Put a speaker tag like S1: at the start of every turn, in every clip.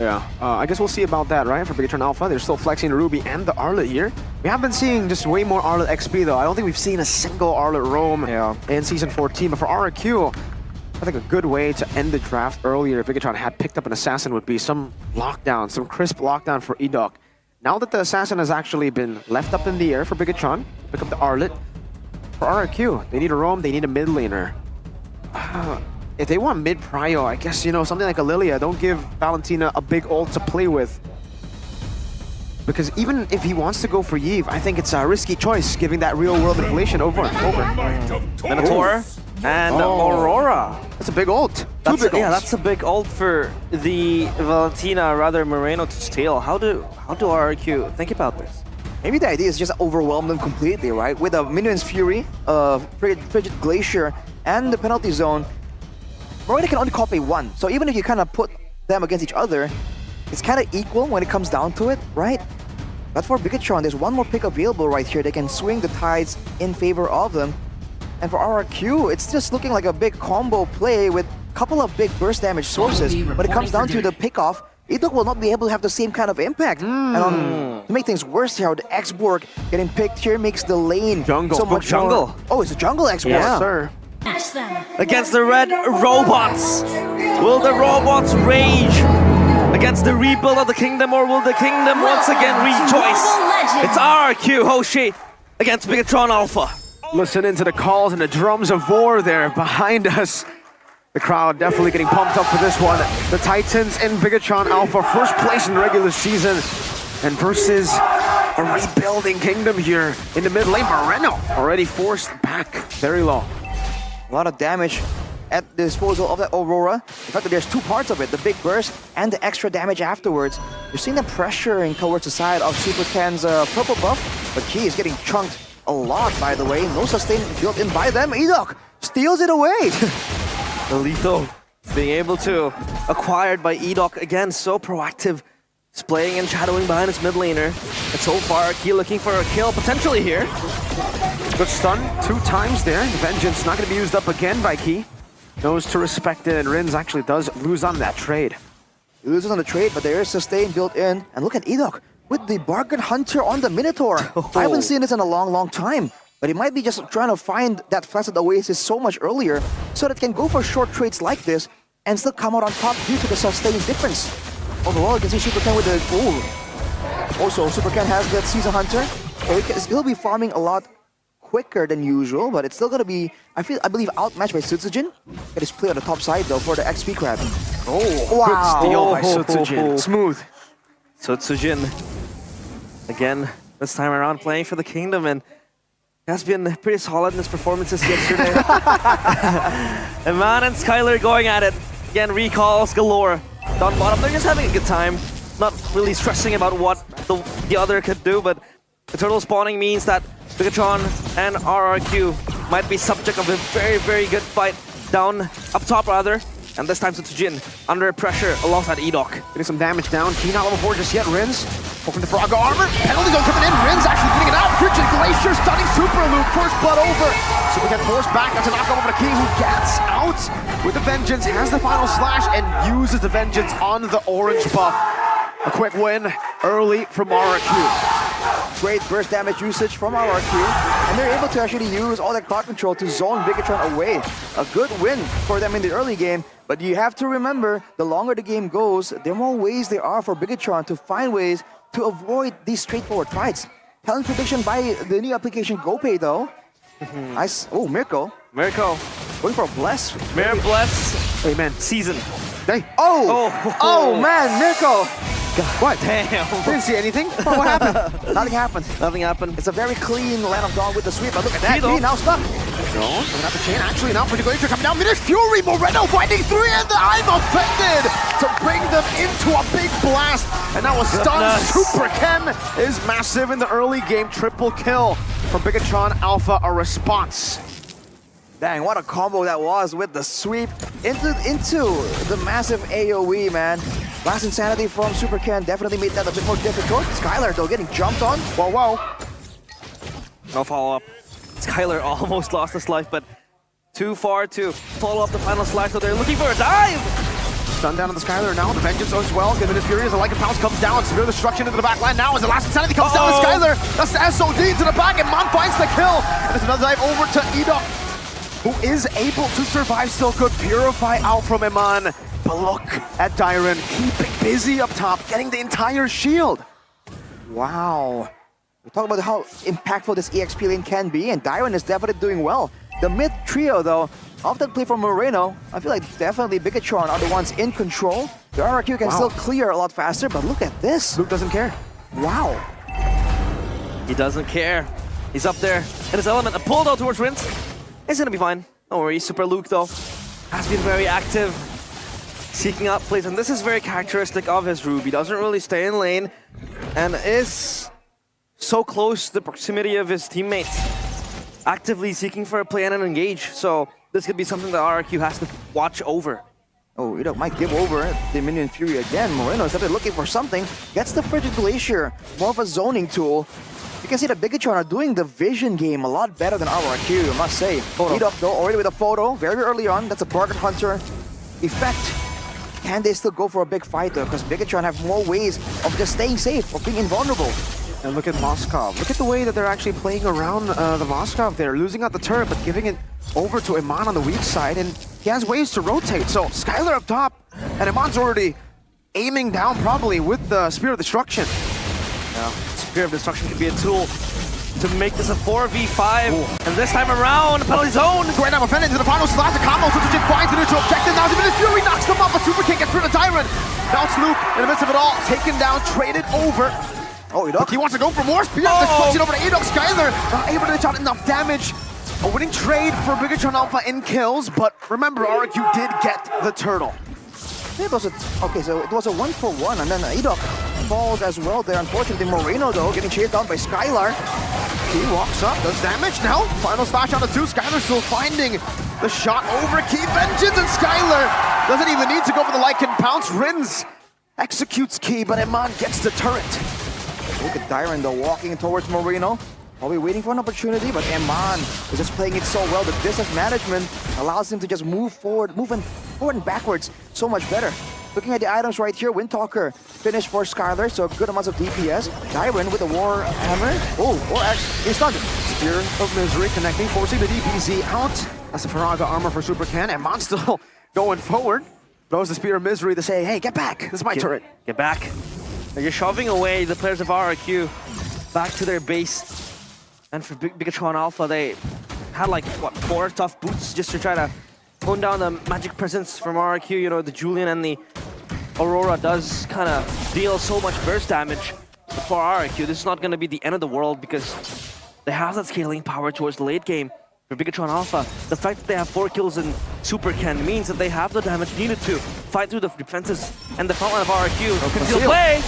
S1: Yeah, I guess we'll see about that, right? For Bigetron Alpha, they're still flexing Ruby and the Arlet here. We have been seeing just way more Arlet XP though. I don't think we've seen a single Arlet roam in Season 14, but for Rrq, I think a good way to end the draft earlier if Bigetron had picked up an Assassin would be some lockdown, some crisp lockdown for Edok. Now that the Assassin has actually been left up in the air for Bigetron, pick up the Arlet. For Rrq, they need a roam, they need a mid laner. If they want mid prio, I guess, you know, something like a Lilia, don't give Valentina a big ult to play with. Because even if he wants to go for Yve, I think it's a risky choice, giving that real-world manipulation over and over.
S2: Minotaur and Aurora.
S1: That's a big ult.
S2: Yeah, that's a big ult for the Valentina, rather Moreno to steal. How do Rrq think about this?
S3: Maybe the idea is just overwhelm them completely, right? With a Minion's Fury, Frigid Glacier, and the penalty zone, Moreno can only copy one. So even if you kind of put them against each other, it's kind of equal when it comes down to it, right? But for Bigetron, there's one more pick available right here. They can swing the tides in favor of them. And for Rrq, it's just looking like a big combo play with a couple of big burst damage sources. When it comes down to the pickoff, Edok will not be able to have the same kind of impact. And to make things worse here, the X-Borg getting picked here makes the lane so much
S2: jungle.
S3: More... Oh, it's a jungle X-Borg.
S1: Yes, sir.
S2: Against the red robots. Will the robots rage against the rebuild of the kingdom, or will the kingdom once again rejoice? It's Rrq Hoshi against Bigetron Alpha.
S1: Listening to the calls and the drums of war there behind us. The crowd definitely getting pumped up for this one. The Titans in Bigetron Alpha, first place in the regular season, and versus a rebuilding kingdom here in the mid lane. Moreno already forced back very low.
S3: A lot of damage at the disposal of that Aurora. In fact, there's two parts of it, the big burst and the extra damage afterwards. You're seeing them pressuring towards the side of Super Can's purple buff, but he is getting chunked a lot, by the way. No sustain built in by them. Edok steals it away.
S2: The lethal being able to acquired by Edok, again, so proactive. He's playing and shadowing behind his mid laner. And so far, Key looking for a kill potentially here.
S1: Good stun 2 times there. Vengeance not going to be used up again by Key. Knows to respect it, and Rins actually does lose on that trade.
S3: He loses on the trade, but there is sustain built in. And look at Edok with the Bargain Hunter on the Minotaur. I haven't seen this in a long time. But he might be just trying to find that Flaccid Oasis so much earlier so that it can go for short trades like this and still come out on top due to the sustain difference. Overall, you can see Super Ken with the... Ooh. Also, Super Ken has that Season Hunter. So he'll be farming a lot quicker than usual, but it's still going to be, I believe, outmatched by Sutsujin. Get his play on the top side, though, for the XP grab.
S1: Oh, wow. Good steal by Sutsujin. Smooth.
S2: Sutsujin, again, this time around playing for the Kingdom, and has been pretty solid in his performances yesterday. And Man and Skylar going at it. Again, recalls galore. Down bottom, they're just having a good time. Not really stressing about what the other could do, but the turtle spawning means that Bigetron and Rrq might be subject of a very good fight down, up top rather. And this time Sutsujin under pressure alongside Edok.
S1: Getting some damage down. Key not level 4 just yet. Rins open the Frog armor. Penalty zone coming in. Rins actually getting it out. Frigid Glacier stunning Super Loop. First blood over. Super gets forced back. That's a knock over to Key, who gets out with the Vengeance. Has the final slash and uses the Vengeance on the orange buff. A quick win early from Rrq.
S3: Great burst damage usage from Rrq, and they're able to actually use all that crowd control to zone Bigetron away. A good win for them in the early game, but you have to remember, the longer the game goes, the more ways there are for Bigetron to find ways to avoid these straightforward fights. Talent prediction by the new application GoPay, though. Nice. Oh, Mirko. Going for a bless.
S2: Mirror bless.
S1: Amen.
S2: Season.
S1: Hey.
S3: Oh man, Mirko.
S1: What?
S2: Damn.
S1: Didn't see anything. Oh, what happened?
S3: Nothing happened.
S2: Nothing happened.
S3: It's a very clean Land of Dawn with the sweep, but look at that.
S2: He
S3: now stuck.
S1: No, coming out the chain. Actually, now Frigid Glacier coming down. Minute Fury. Moreno finding 3, and I'm offended to bring them into a big blast. And now a stun. Super Ken is massive in the early game. Triple kill from Bigetron Alpha. A response.
S3: Dang, what a combo that was with the sweep into the massive AoE, man. Last Insanity from Super Ken definitely made that a bit more difficult. Skylar, though, getting jumped on. Whoa.
S2: No follow-up. Skylar almost lost his life, but too far to follow up the final slash, so they're looking for a dive!
S1: stun down on the Skylar now. The Vengeance as well. Given his Fury as the Lycan Pounce comes down. Severe Destruction into the back line now as the last Insanity comes down to Skylar. That's the SOD to the back, and Mon finds the kill. And there's another dive over to Edok, who is able to survive still. Good Purify out from Iman. But look at Dyron keeping busy up top, getting the entire shield.
S3: Wow. We talk about how impactful this EXP lane can be, and Dyron is definitely doing well. The mid trio, though, often play from Moreno. I feel like definitely Bigetron are the ones in control. The Rrq can still clear a lot faster, but look at this.
S1: Luke doesn't care.
S3: Wow.
S2: He doesn't care. He's up there in his element. A pull though towards Rinse. It's gonna be fine. Don't worry. Super Luke though has been very active, seeking out plays, and this is very characteristic of his Rrq. He doesn't really stay in lane and is so close to the proximity of his teammates, actively seeking for a play and an engage. So this could be something that Rrq has to watch over.
S3: Oh, Edok might give over the Minion Fury again. Moreno is definitely looking for something. Gets the Frigid Glacier, more of a zoning tool. You can see that Bigetron are doing the vision game a lot better than Rrq, I must say. Edok though, already with a photo, very early on. That's a Bargain Hunter effect. Can they still go for a big fight though? Because Bigetron have more ways of just staying safe, of being invulnerable.
S1: And look at Moskov. Look at the way that they're actually playing around the Moskov there, losing out the turret, but giving it over to Iman on the weak side, and he has ways to rotate. So Skylar up top, and Iman's already aiming down probably with the Spear of Destruction.
S2: Yeah, Spear of Destruction could be a tool to make this a 4v5. Ooh. And this time around, penalty zone.
S1: Great now offended into the final slash, the combo, Sutsujin finds the neutral objective. Now the Fury knocks them off, but Super King gets rid of Tyrant. Now it's Luke in the midst of it all, taken down, traded over.
S3: Oh, Edok.
S1: He wants to go for more Spear of Destruction over to Edok. Skylar not able to dish out enough damage. A winning trade for Bigetron Alpha in kills, but remember, Rrq did get the turtle.
S3: It was okay, so it was a 1-for-1, and then Edok falls as well there. Unfortunately, Moreno, though, getting chased down by Skylar.
S1: He walks up, does damage now. Final slash on the 2. Skylar still finding the shot over Key Vengeance, and Skylar doesn't even need to go for the Lycan Pounce. Rins executes Key, but Iman gets the turret.
S3: Look at Dyron, though, walking towards Moreno. Probably waiting for an opportunity, but Iman is just playing it so well. The distance management allows him to just move forward and backwards so much better. Looking at the items right here, Windtalker finished for Skylar, so good amounts of DPS. Dyron with the War Hammer. Oh, or actually, he's stunned.
S1: Spear of Misery connecting, forcing the DPZ out. That's the Faraga armor for Super Ken, and Mon still going forward. Throws the Spear of Misery to say, hey, get back. This is my turret.
S2: Get back. You're shoving away the players of Rrq back to their base. And for Bigetron Alpha, they had like, what, 4 tough boots just to try to hone down the magic presence from Rrq. You know, the Julian and the Aurora does kind of deal so much burst damage for Rrq. This is not going to be the end of the world because they have that scaling power towards the late game. For Bigetron Alpha, the fact that they have 4 kills in Super Ken means that they have the damage needed to fight through the defenses and the frontline of Rrq. Can still play.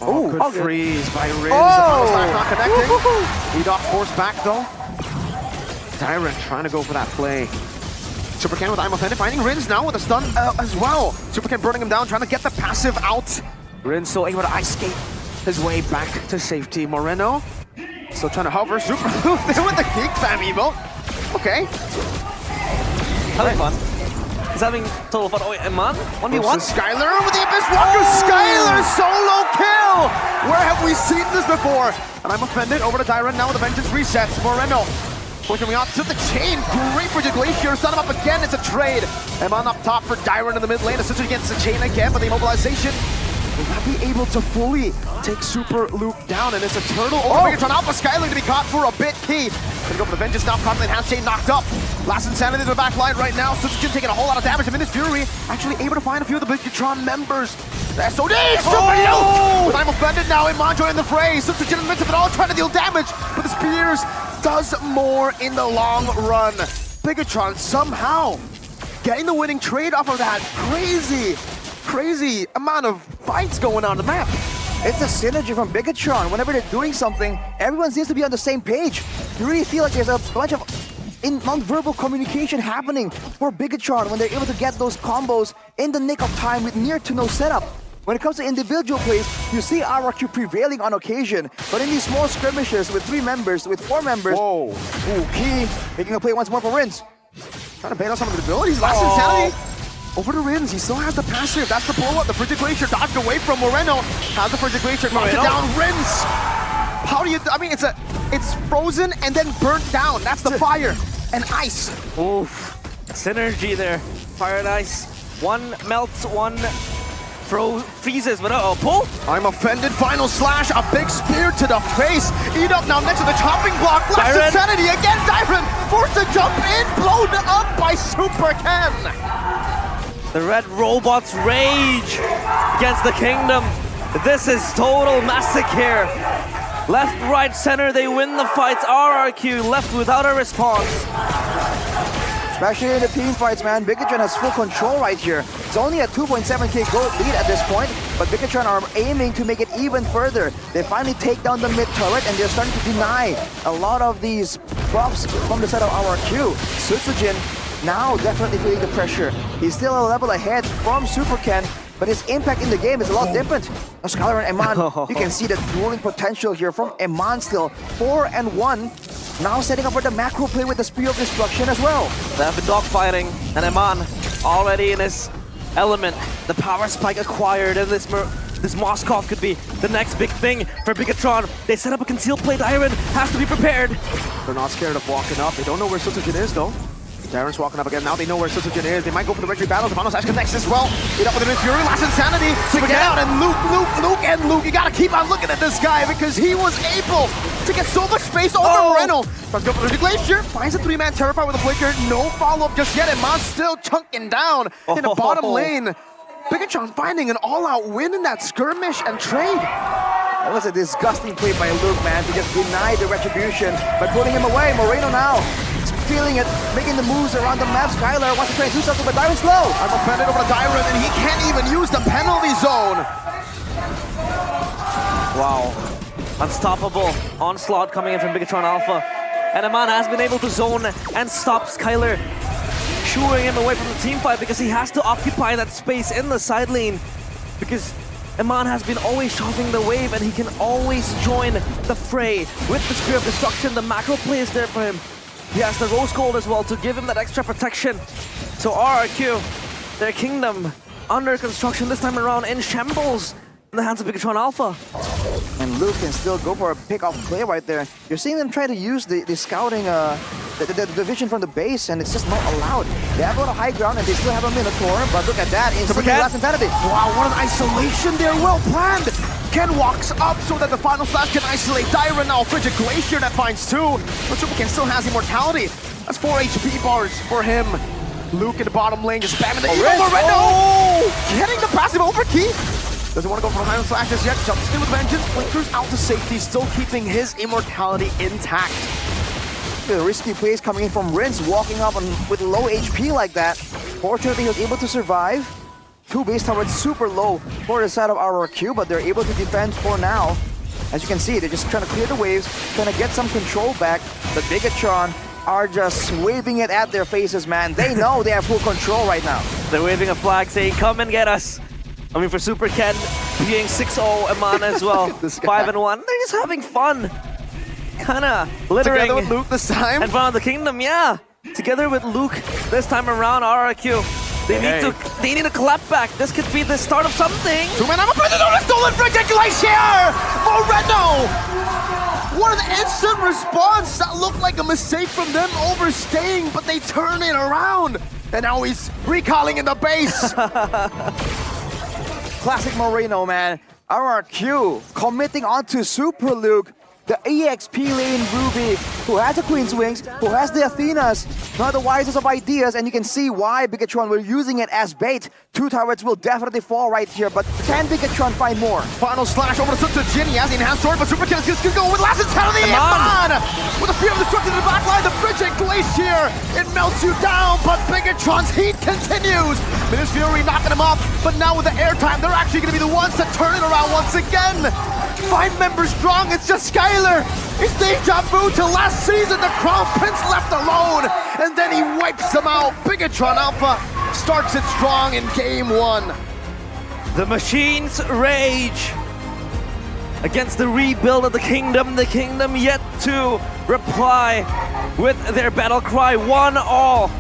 S1: Oh, good freeze by Riz. The final slash not connecting. Edok forced back though. Tyrant trying to go for that play. Super Ken with I'm offended, finding Rins now with a stun as well. Super Ken burning him down, trying to get the passive out. Rins still able to ice skate his way back to safety. Moreno still trying to hover. Super there with the Geek Fam emote. Okay.
S2: Having fun. He's having total fun. Oh, Iman? 1v1?
S1: Skylar with the Abyss Walker. Skylar solo kill! Where have we seen this before? And I'm offended. Over to Dyron now with the Vengeance resets. Moreno pushing me out to the chain. Great for the Glacier. Stun him up again. It's a trade. Iman up top for Dyron in the mid lane. Essentially against the chain again, but the immobilization will not be able to fully take Super Luke down, and it's a turtle over Bigetron Alpha. Skylar to be caught for a bit. Key. Gonna go for the Vengeance now. Constantly Enhanced Chain knocked up. Last Insanity to the back line right now. Sutsujin taking a whole lot of damage. And Minus Fury actually able to find a few of the Bigetron members. The SOD! Super Luke! But I'm offended now. Iman joining the fray. Sutsujin in the midst of it all trying to deal damage. But the Spears does more in the long run. Bigetron somehow getting the winning trade off of that. Crazy amount of fights going on the map.
S3: It's a synergy from Bigetron. Whenever they're doing something, everyone seems to be on the same page. You really feel like there's a bunch of non-verbal communication happening for Bigetron when they're able to get those combos in the nick of time with near to no setup. When it comes to individual plays, you see Rrq prevailing on occasion, but in these small skirmishes with 3 members, with 4 members, Key making a play once more for Rins.
S1: Trying to bait on some of the abilities. Last Insanity. over to Rins. He still has the passive. That's the blow-up. The Frigid Glacier dodged away from Moreno. Has the Frigid Glacier, knocks it down. Rins! How do you... I mean, it's frozen and then burnt down. That's the fire. And ice.
S2: Oof. Synergy there. Fire and ice. One melts, one freezes, but pull?
S1: I'm offended. Final slash. A big spear to the face. Eat up now next to the chopping block. Last insanity again. Dyron forced to jump in. Blown up by Super Ken.
S2: The red robots rage against the Kingdom. This is total massacre. Left, right, center, they win the fights. Rrq left without a response.
S3: Especially in the team fights, man. Bigetron has full control right here. It's only a 2.7k gold lead at this point, but Bigetron are aiming to make it even further. They finally take down the mid turret, and they're starting to deny a lot of these props from the side of Rrq. Sutsujin now definitely feeling the pressure. He's still a level ahead from Super Ken, but his impact in the game is a lot different. Skylar and Eman, you can see the dueling potential here from Eman still. 4-1. Now setting up for the macro play with the Spear of Destruction as well.
S2: They have been dogfighting, and Eman already in his element. The power spike acquired, and this Moskov could be the next big thing for Bigetron. They set up a concealed plate. Iron has to be prepared.
S1: They're not scared of walking up. They don't know where Sutsujin is, though. Darren's walking up again. Now they know where Sutsujin is. They might go for the victory battle. The final slash connects as well. Get up with an Fury. Last insanity. To get out. And Luke. You gotta keep on looking at this guy because he was able to get so much space over Moreno. Let's go for the Glacier. Finds a 3-man Terrifier with a Flicker. No follow-up just yet. And Mon's still chunking down in the bottom lane. Bigetron finding an all-out win in that skirmish and trade.
S3: That was a disgusting play by Luke, man, to just deny the retribution by putting him away. Moreno now feeling it, making the moves around the map. Skylar wants to try and do something, but Dyron's slow.
S1: I'm offended over to Dyron, and he can't even use the penalty zone.
S2: Wow. Unstoppable onslaught coming in from Bigetron Alpha. And Eman has been able to zone and stop Skylar, shooing him away from the team fight because he has to occupy that space in the side lane. Because Eman has been always shoving the wave, and he can always join the fray with the Spear of Destruction. The macro play is there for him. He has the Rose Gold as well to give him that extra protection. So Rrq, their Kingdom, under construction this time around in shambles in the hands of Bigetron Alpha.
S3: And Luke can still go for a pick-off play right there. You're seeing them try to use the scouting, the vision from the base, and it's just not allowed. They have on a high ground, and they still have a Minotaur, but look at that, instantly last insanity.
S1: Wow, what an isolation there, well planned. Ken walks up so that the final slash can isolate Dyron. Now Frigid Glacier that finds 2, but Super Ken still has immortality. That's 4 HP bars for him. Luke in the bottom lane just spamming the getting the passive over key. Doesn't want to go for the final slash just yet. Jumps in with vengeance, blinkers out to safety, still keeping his immortality intact.
S3: The risky plays coming in from Rins, walking up with low HP like that. Fortunately, he was able to survive. 2 base towers super low for the side of Rrq, but they're able to defend for now. As you can see, they're just trying to clear the waves, trying to get some control back. The Bigetron are just waving it at their faces, man. They know they have full control right now.
S2: They're waving a flag saying, come and get us. I mean, for Super Ken being 6-0, Eman as well, 5-1. They're just having fun. Kinda littering.
S1: Together with Luke this time.
S2: And front of the Kingdom, yeah. Together with Luke this time around, Rrq. They need a clap back. This could be the start of something.
S1: 2-man, I'm a prisoner of the stolen Frigid Glacier! Moreno! What an instant response! That looked like a mistake from them overstaying, but they turn it around. And now he's recalling in the base.
S3: Classic Moreno, man. Rrq committing onto Super Luke. The EXP lane Ruby, who has the Queen's Wings, who has the Athenas, not the wisest of ideas, and you can see why Bigetron were using it as bait. 2 turrets will definitely fall right here, but can Bigetron find more?
S1: Final slash over to Sutsujin. He has the enhanced sword, but Super Ken is going to go with last insanity. Eman! With a Spear of Destruction in the backline, the Frigid Glacier, it melts you down, but Bigetron's heat continues. Minis Fury knocking him up, but now with the airtime, they're actually going to be the ones to turn it around once again. 5 members strong, it's just Skylar. It's deja vu to last season, the Crown Prince left alone, and then he wipes them out. Bigetron Alpha starts it strong in game 1.
S2: The machines rage against the rebuild of the Kingdom. The Kingdom yet to reply with their battle cry, 1-all.